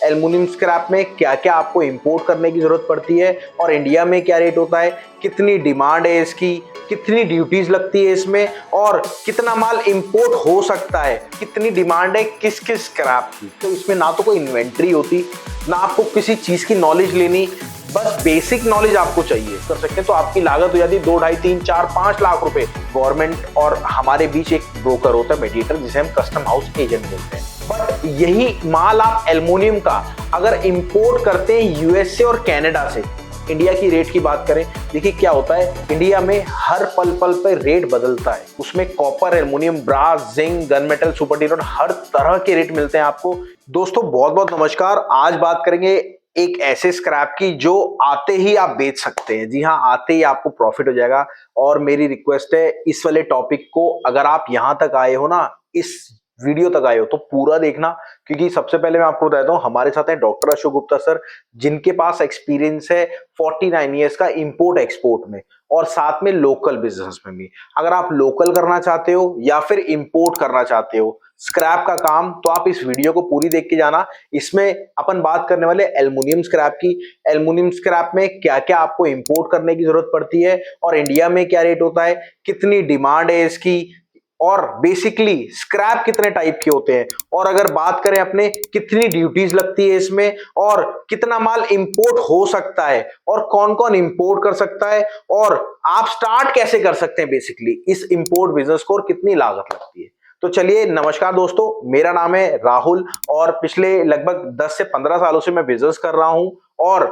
Aluminium scrap में क्या क्या आपको इंपोर्ट करने की जरूरत पड़ती है और इंडिया में क्या रेट होता है, कितनी डिमांड है इसकी, कितनी ड्यूटीज लगती है इसमें और कितना माल इंपोर्ट हो सकता है, कितनी डिमांड है किस किस स्क्रैप की। तो इसमें ना तो कोई इन्वेंट्री होती, ना आपको किसी चीज की नॉलेज लेनी, बस बेसिक नॉलेज आपको चाहिए कर सकते हैं। तो आपकी लागत हो जाती है 2, 2.5, 3, 4, 5 लाख रुपए। गवर्नमेंट और हमारे बीच एक ब्रोकर होता है, मीडिएटर, जिसे हम कस्टम हाउस एजेंट बोलते हैं। बट यही माल आप एल्युमिनियम का अगर इंपोर्ट करते हैं यूएस से और कनाडा से, इंडिया की रेट की बात करें, देखिए क्या होता है, इंडिया में हर पल पल पे रेट बदलता है। उसमें copper, aluminium, brass, zinc, gun metal, super टीरोन, हर तरह के रेट मिलते हैं आपको। दोस्तों बहुत बहुत नमस्कार। आज बात करेंगे एक ऐसे स्क्रैप की जो आते ही आप बेच सकते हैं। जी हाँ, आते ही आपको प्रॉफिट हो जाएगा। और मेरी रिक्वेस्ट है, इस वाले टॉपिक को अगर आप यहां तक आए हो ना, इस वीडियो तक आए हो तो पूरा देखना, क्योंकि सबसे पहले मैं आपको बताता हूं, हमारे साथ हैं डॉक्टर अशोक गुप्ता सर, जिनके पास एक्सपीरियंस है 49 ईयर्स का इंपोर्ट एक्सपोर्ट में और साथ में लोकल बिजनेस में भी। अगर आप लोकल करना चाहते हो या फिर इंपोर्ट करना चाहते हो स्क्रैप का काम, तो आप इस वीडियो को पूरी देख के जाना। इसमें अपन बात करने वाले एल्युमिनियम स्क्रैप की। एल्युमिनियम स्क्रैप में क्या क्या आपको इंपोर्ट करने की जरूरत पड़ती है और इंडिया में क्या रेट होता है, कितनी डिमांड है इसकी, और बेसिकली स्क्रैप कितने टाइप के होते हैं, और अगर बात करें अपने कितनी ड्यूटीज लगती है इसमें, और कितना माल इंपोर्ट हो सकता है और कौन कौन इंपोर्ट कर सकता है, और आप स्टार्ट कैसे कर सकते हैं बेसिकली इस इंपोर्ट बिजनेस को, और कितनी लागत लगती है। तो चलिए, नमस्कार दोस्तों, मेरा नाम है राहुल और पिछले लगभग 10 से 15 सालों से मैं बिजनेस कर रहा हूं और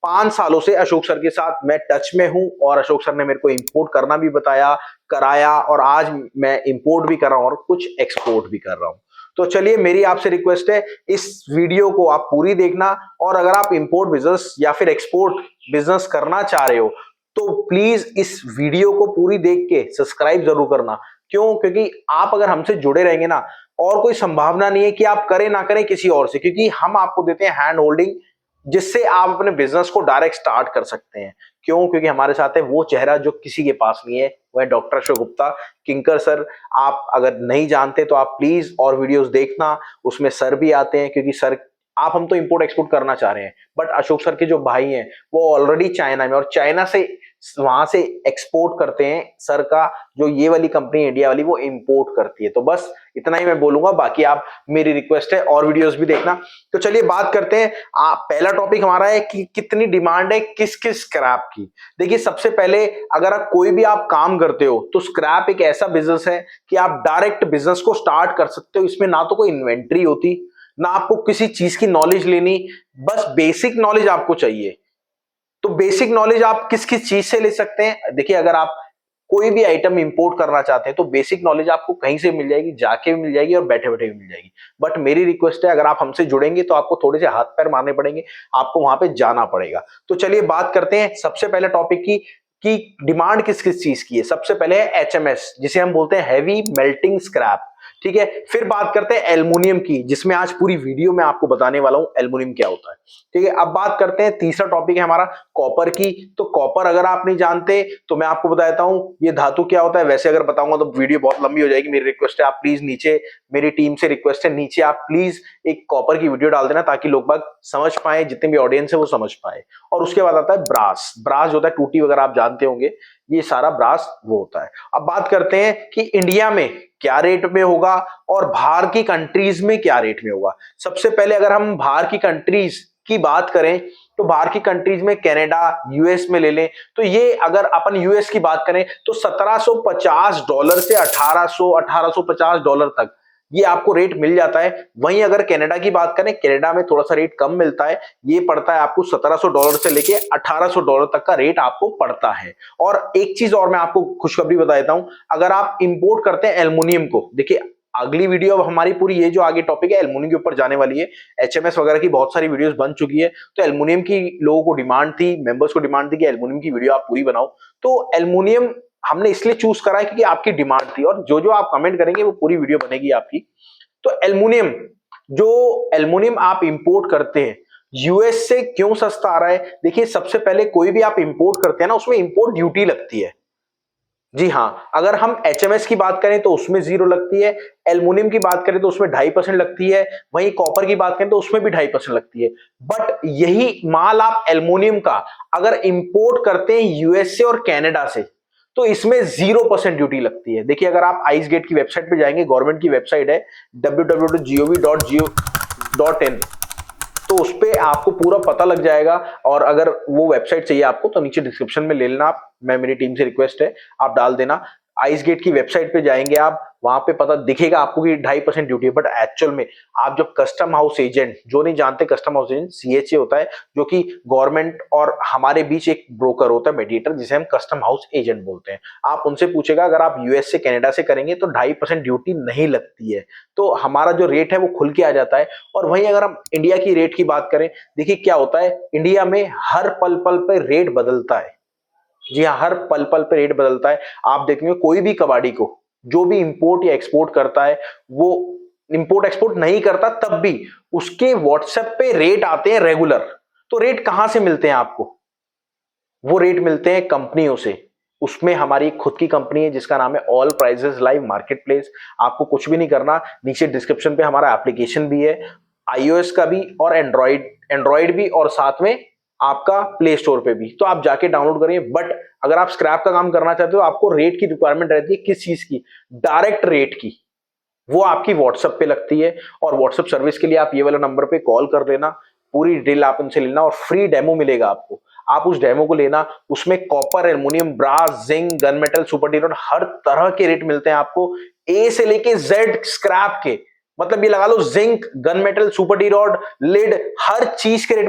5 सालों से अशोक सर के साथ मैं टच में हूं। और अशोक सर ने मेरे को इंपोर्ट करना भी बताया, कराया, और आज मैं इंपोर्ट भी कर रहा हूं और कुछ एक्सपोर्ट भी कर रहा हूं। तो चलिए, मेरी आपसे रिक्वेस्ट है, इस वीडियो को आप पूरी देखना। और अगर आप इंपोर्ट बिजनेस या फिर एक्सपोर्ट बिजनेस करना चाह रहे हो तो प्लीज इस वीडियो को पूरी देख के सब्सक्राइब जरूर करना। क्यों? क्योंकि आप अगर हमसे जुड़े रहेंगे ना, और कोई संभावना नहीं है कि आप करें ना करें किसी और से, क्योंकि हम आपको देते हैं हैंड होल्डिंग, जिससे आप अपने बिजनेस को डायरेक्ट स्टार्ट कर सकते हैं। क्यों? क्योंकि हमारे साथ है वो चेहरा जो किसी के पास नहीं है, वह है डॉक्टर अशोक गुप्ता, किंकर सर। आप अगर नहीं जानते तो आप प्लीज और वीडियोस देखना, उसमें सर भी आते हैं, क्योंकि सर, आप, हम तो इंपोर्ट एक्सपोर्ट करना चाह रहे हैं, बट अशोक सर के जो भाई हैं वो ऑलरेडी चाइना में, और चाइना से वहां से एक्सपोर्ट करते हैं। सर का जो ये वाली कंपनी इंडिया वाली, वो इंपोर्ट करती है। तो बस इतना ही मैं बोलूंगा, बाकी आप, मेरी रिक्वेस्ट है और वीडियोस भी देखना। तो चलिए बात करते हैं। पहला टॉपिक हमारा है कि कितनी डिमांड है किस किस स्क्रैप की। देखिए, सबसे पहले अगर आप कोई भी आप काम करते हो तो स्क्रैप एक ऐसा बिजनेस है कि आप डायरेक्ट बिजनेस को स्टार्ट कर सकते हो। इसमें ना तो कोई इन्वेंट्री होती, ना आपको किसी चीज की नॉलेज लेनी, बस बेसिक नॉलेज आपको चाहिए। तो बेसिक नॉलेज आप किस किस चीज से ले सकते हैं? देखिए, अगर आप कोई भी आइटम इंपोर्ट करना चाहते हैं तो बेसिक नॉलेज आपको कहीं से मिल जाएगी, जाके भी मिल जाएगी और बैठे बैठे भी मिल जाएगी। बट मेरी रिक्वेस्ट है, अगर आप हमसे जुड़ेंगे तो आपको थोड़े से हाथ पैर मारने पड़ेंगे, आपको वहां पे जाना पड़ेगा। तो चलिए बात करते हैं सबसे पहले टॉपिक की कि डिमांड किस किस चीज की है। सबसे पहले है एचएमएस, जिसे हम बोलते हैं हैवी मेल्टिंग स्क्रैप। ठीक है, फिर बात करते हैं एल्युमिनियम की, जिसमें आज पूरी वीडियो में आपको बताने वाला हूं एल्युमिनियम क्या होता है। ठीक है, अब बात करते हैं, तीसरा टॉपिक है हमारा कॉपर की। तो कॉपर अगर आप नहीं जानते तो मैं आपको बता देता हूं ये धातु क्या होता है। वैसे अगर बताऊंगा तो वीडियो बहुत लंबी हो जाएगी। मेरी रिक्वेस्ट है, आप प्लीज नीचे, मेरी टीम से रिक्वेस्ट है, नीचे आप प्लीज एक कॉपर की वीडियो डाल देना, ताकि लोग बाग समझ पाए, जितने भी ऑडियंस है वो समझ पाए। और उसके बाद आता है ब्रास। ब्रास जो होता है टूटी वगैरह, आप जानते होंगे, ये सारा ब्रास वो होता है। अब बात करते हैं कि इंडिया में क्या रेट में होगा और बाहर की कंट्रीज में क्या रेट में होगा। सबसे पहले अगर हम बाहर की कंट्रीज की बात करें तो बाहर की कंट्रीज में कनाडा, यूएस में ले लें तो ये, अगर अपन यूएस की बात करें तो $1750 से 1850 डॉलर तक ये आपको रेट मिल जाता है। वहीं अगर कनाडा की बात करें, कनाडा में थोड़ा सा रेट कम मिलता है, ये पड़ता है आपको $1700 से लेके $1800 तक का रेट आपको पड़ता है। और एक चीज और मैं आपको खुशखबरी बता देता हूं, अगर आप इंपोर्ट करते हैं एल्युमिनियम को, देखिए अगली वीडियो अब हमारी पूरी, ये जो आगे टॉपिक है एल्युमिनियम के ऊपर जाने वाली है। एचएमएस वगैरह की बहुत सारी वीडियोस बन चुकी है, तो एल्युमिनियम की लोगों को डिमांड थी, मेंबर्स को डिमांड थी कि एल्युमिनियम की वीडियो आप पूरी बनाओ। तो एल्युमिनियम हमने इसलिए चूज करा है क्योंकि आपकी डिमांड थी, और जो जो आप कमेंट करेंगे वो पूरी वीडियो बनेगी आपकी। तो एल्युमिनियम, जो एल्युमिनियम आप इंपोर्ट करते हैं यूएस से, क्यों सस्ता आ रहा है? देखिए, सबसे पहले कोई भी आप इंपोर्ट करते हैं ना, उसमें इंपोर्ट ड्यूटी लगती है। जी हाँ, अगर हम एचएमएस की बात करें तो उसमें 0 लगती है, एल्युमिनियम की बात करें तो उसमें 2.5% लगती है, वहीं कॉपर की बात करें तो उसमें भी 2.5% लगती है। बट यही माल आप एल्युमिनियम का अगर इंपोर्ट करते हैं यूएसए और कनाडा से, तो इसमें 0% ड्यूटी लगती है। देखिए, अगर आप आइस गेट की वेबसाइट पे जाएंगे, गवर्नमेंट की वेबसाइट है www.gov.in, तो उस पे आपको पूरा पता लग जाएगा। और अगर वो वेबसाइट चाहिए आपको तो नीचे डिस्क्रिप्शन में ले लेना आप, मैं मेरी टीम से रिक्वेस्ट है आप डाल देना। आइस गेट की वेबसाइट पे जाएंगे आप, वहां पे पता दिखेगा आपको कि 2.5% ड्यूटी है। बट एक्चुअल में आप जब कस्टम हाउस एजेंट, जो नहीं जानते, कस्टम हाउस एजेंट सीएचए होता है, जो कि गवर्नमेंट और हमारे बीच एक ब्रोकर होता है, मीडिएटर, जिसे हम कस्टम हाउस एजेंट बोलते हैं। आप उनसे पूछेगा, अगर आप यूएस से कनाडा से करेंगे तो 2.5% ड्यूटी नहीं लगती है, तो हमारा जो रेट है वो खुल के आ जाता है। और वहीं अगर हम इंडिया की रेट की बात करें, देखिए क्या होता है, इंडिया में हर पल पल पे रेट बदलता है। जी हाँ, हर पल पल पे रेट बदलता है। आप देखेंगे कोई भी कबाड़ी को जो भी इंपोर्ट या एक्सपोर्ट करता है, वो इंपोर्ट एक्सपोर्ट नहीं करता तब भी उसके व्हाट्सएप पे रेट आते हैं रेगुलर। तो रेट कहां से मिलते हैं आपको? वो रेट मिलते हैं कंपनियों से। उसमें हमारी खुद की कंपनी है जिसका नाम है all prices live market place. आपको कुछ भी नहीं करना, नीचे डिस्क्रिप्शन पे हमारा एप्लीकेशन भी है, आईओएस का भी और एंड्रॉइड एंड्रॉइड भी, और साथ में आपका प्ले स्टोर पे भी, तो आप जाके डाउनलोड करिए। बट अगर आप स्क्रैप का काम करना चाहते हो, आपको रेट की रिक्वायरमेंट रहती है, किस चीज की? डायरेक्ट रेट की। वो आपकी व्हाट्सएप पे लगती है, और व्हाट्सएप सर्विस के लिए आप ये वाला नंबर पे कॉल कर लेना, पूरी डिटेल आप उनसे लेना, और फ्री डेमो मिलेगा आपको। आप उस डेमो को लेना, उसमें copper, aluminium, brass, zinc, gun metal, super D rod, हर तरह के रेट मिलते हैं आपको, ए से लेके जेड स्क्रैप के। मतलब ये लगा लो, zinc, gun metal, super D rod, lead, हर चीज के रेट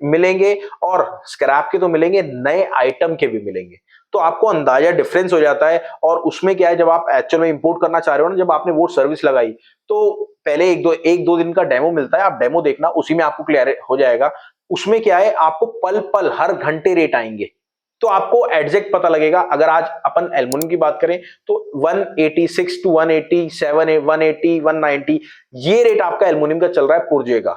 मिलेंगे। और स्क्रैप के तो मिलेंगे, नए आइटम के भी मिलेंगे। तो आपको अंदाजा डिफरेंस हो जाता है। और उसमें क्या है, जब आप एक्चुअल में इंपोर्ट करना चाह रहे हो ना, जब आपने वो सर्विस लगाई, तो पहले एक दो दिन का डेमो मिलता है, आप डेमो देखना, उसी में आपको क्लियर हो जाएगा। उसमें क्या है, आपको पल पल हर घंटे रेट आएंगे, तो आपको एग्जैक्ट पता लगेगा। अगर आज अपन एल्युमिनियम की बात करें तो 186 टू 187, 180, 190, ये रेट आपका एल्युमिनियम का चल रहा है पुर्जे का।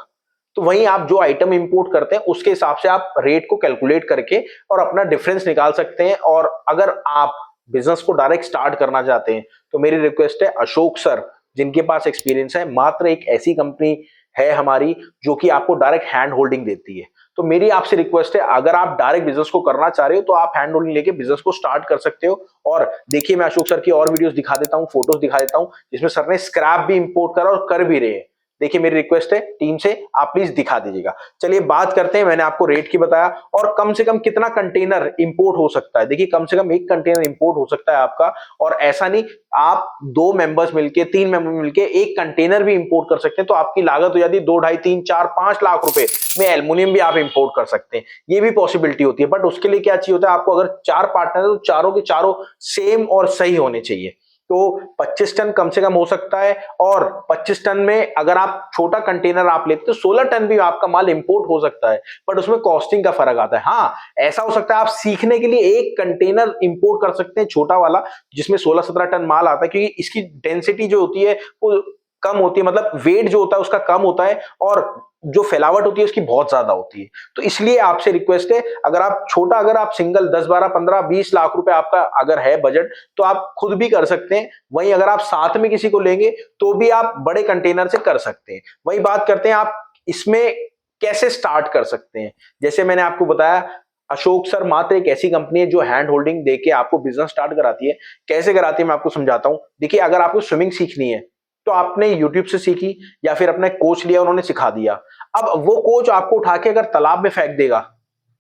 तो वहीं आप जो आइटम इंपोर्ट करते हैं उसके हिसाब से आप रेट को कैलकुलेट करके और अपना डिफरेंस निकाल सकते हैं। और अगर आप बिजनेस को डायरेक्ट स्टार्ट करना चाहते हैं तो मेरी रिक्वेस्ट है, अशोक सर जिनके पास एक्सपीरियंस है, मात्र एक ऐसी कंपनी है हमारी जो कि आपको डायरेक्ट हैंड होल्डिंग देती है। तो मेरी आपसे रिक्वेस्ट है, अगर आप डायरेक्ट बिजनेस को करना चाह रहे हो तो आप हैंड होल्डिंग लेके बिजनेस को स्टार्ट कर सकते हो। और देखिए, मैं अशोक सर की और वीडियोस दिखा देता हूं, फोटोज दिखा देता हूं, जिसमें सर ने स्क्रैप भी इंपोर्ट करा और कर भी रहे हैं। देखिए, मेरी रिक्वेस्ट है टीम से, आप प्लीज दिखा दीजिएगा। चलिए बात करते हैं, मैंने आपको रेट की बताया, और कम से कम कितना कंटेनर इंपोर्ट हो सकता है। देखिए, कम से कम 1 कंटेनर इंपोर्ट हो सकता है आपका, और ऐसा नहीं, आप 2 मेंबर्स मिलके, 3 मेंबर मिलके 1 कंटेनर भी इंपोर्ट कर सकते हैं। तो आपकी लागत हो जाती है 2, ढाई, 3, 4, 5 लाख रुपए में एल्युमिनियम भी आप इंपोर्ट कर सकते हैं। ये भी पॉसिबिलिटी होती है। बट उसके लिए क्या चाहिए होता है आपको, अगर 4 पार्टनर है तो चारों के चारों सेम और सही होने चाहिए। तो 25 टन कम से कम हो सकता है, और 25 टन में अगर आप छोटा कंटेनर आप लेते तो 16 टन भी आपका माल इंपोर्ट हो सकता है। बट उसमें कॉस्टिंग का फर्क आता है। हाँ, ऐसा हो सकता है आप सीखने के लिए 1 कंटेनर इंपोर्ट कर सकते हैं, छोटा वाला, जिसमें 16-17 टन माल आता है, क्योंकि इसकी डेंसिटी जो होती है वो कम होती है, मतलब वेट जो होता है उसका कम होता है, और जो फैलावट होती है उसकी बहुत ज्यादा होती है। तो इसलिए आपसे रिक्वेस्ट है, अगर आप छोटा, अगर आप सिंगल 10, 12, 15, 20 लाख रुपए आपका अगर है बजट, तो आप खुद भी कर सकते हैं। वहीं अगर आप साथ में किसी को लेंगे तो भी आप बड़े कंटेनर से कर सकते हैं। वही बात करते हैं, आप इसमें कैसे स्टार्ट कर सकते हैं। जैसे मैंने आपको बताया, अशोक सर मात्र एक ऐसी कंपनी है जो हैंड होल्डिंग देके आपको बिजनेस स्टार्ट कराती है। कैसे कराती है मैं आपको समझाता हूं। देखिए, अगर आपको स्विमिंग सीखनी है तो आपने यूट्यूब से सीखी, या फिर अपना कोच लिया, उन्होंने सिखा दिया। अब वो कोच आपको उठा के अगर तालाब में फेंक देगा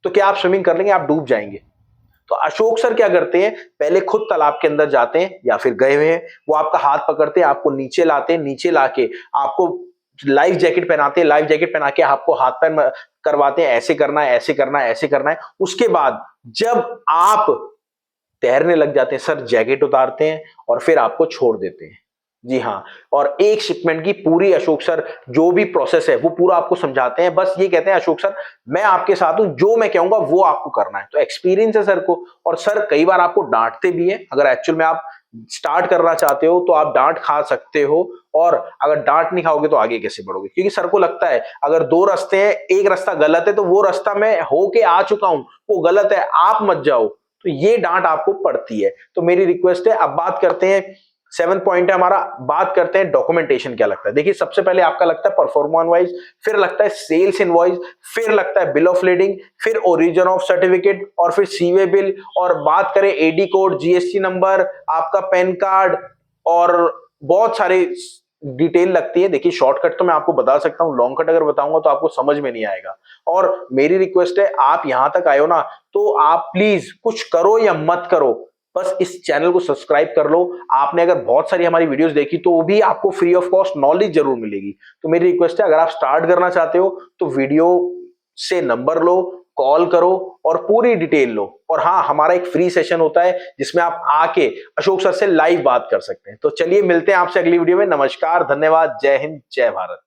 तो क्या आप स्विमिंग कर लेंगे? आप डूब जाएंगे। तो अशोक सर क्या करते हैं, पहले खुद तालाब के अंदर जाते हैं, या फिर गए हुए हैं, वो आपका हाथ पकड़ते हैं, आपको नीचे लाते हैं, नीचे लाके आपको लाइफ जैकेट पहनाते हैं, लाइफ जैकेट पहना के आपको हाथ पैर करवाते हैं, ऐसे करना है, ऐसे करना है, ऐसे करना है। उसके बाद जब आप तैरने लग जाते हैं, सर जैकेट उतारते हैं और फिर आपको छोड़ देते हैं। जी हाँ, और एक शिपमेंट की पूरी अशोक सर जो भी प्रोसेस है वो पूरा आपको समझाते हैं। बस ये कहते हैं, अशोक सर मैं आपके साथ हूं, जो मैं कहूंगा वो आपको करना है। तो एक्सपीरियंस है सर को। और सर कई बार आपको डांटते भी हैं, अगर एक्चुअल में आप स्टार्ट करना चाहते हो तो आप डांट खा सकते हो। और अगर डांट नहीं खाओगे तो आगे कैसे बढ़ोगे, क्योंकि सर को लगता है अगर 2 रास्ते हैं, एक रास्ता गलत है तो वो रास्ता मैं होके आ चुका हूं, वो गलत है, आप मत जाओ। तो ये डांट आपको पड़ती है। तो मेरी रिक्वेस्ट है, अब बात करते हैं, 7th पॉइंट है हमारा, बात करते हैं डॉक्यूमेंटेशन क्या लगता है। देखिए सबसे पहले आपका लगता है परफॉर्मेंस वाइज, फिर लगता है सेल्स इनवॉइस, फिर लगता है बिल ऑफ लीडिंग, फिर ओरिजिन ऑफ सर्टिफिकेट, और फिर सीवे बिल, और बात करें एडी कोड, जीएसटी नंबर, आपका पैन कार्ड, और बहुत सारे डिटेल लगती है। देखिए शॉर्टकट तो मैं आपको बता सकता हूं, लॉन्ग कट अगर बताऊंगा तो आपको समझ में नहीं आएगा। और मेरी रिक्वेस्ट है, आप यहां तक आए हो ना, तो आप प्लीज कुछ करो या मत करो, बस इस चैनल को सब्सक्राइब कर लो। आपने अगर बहुत सारी हमारी वीडियोस देखी तो भी आपको फ्री ऑफ कॉस्ट नॉलेज जरूर मिलेगी। तो मेरी रिक्वेस्ट है, अगर आप स्टार्ट करना चाहते हो तो वीडियो से नंबर लो, कॉल करो और पूरी डिटेल लो। और हाँ, हमारा एक फ्री सेशन होता है जिसमें आप आके अशोक सर से लाइव बात कर सकते हैं। तो चलिए मिलते हैं आपसे अगली वीडियो में। नमस्कार, धन्यवाद, जय हिंद, जय भारत।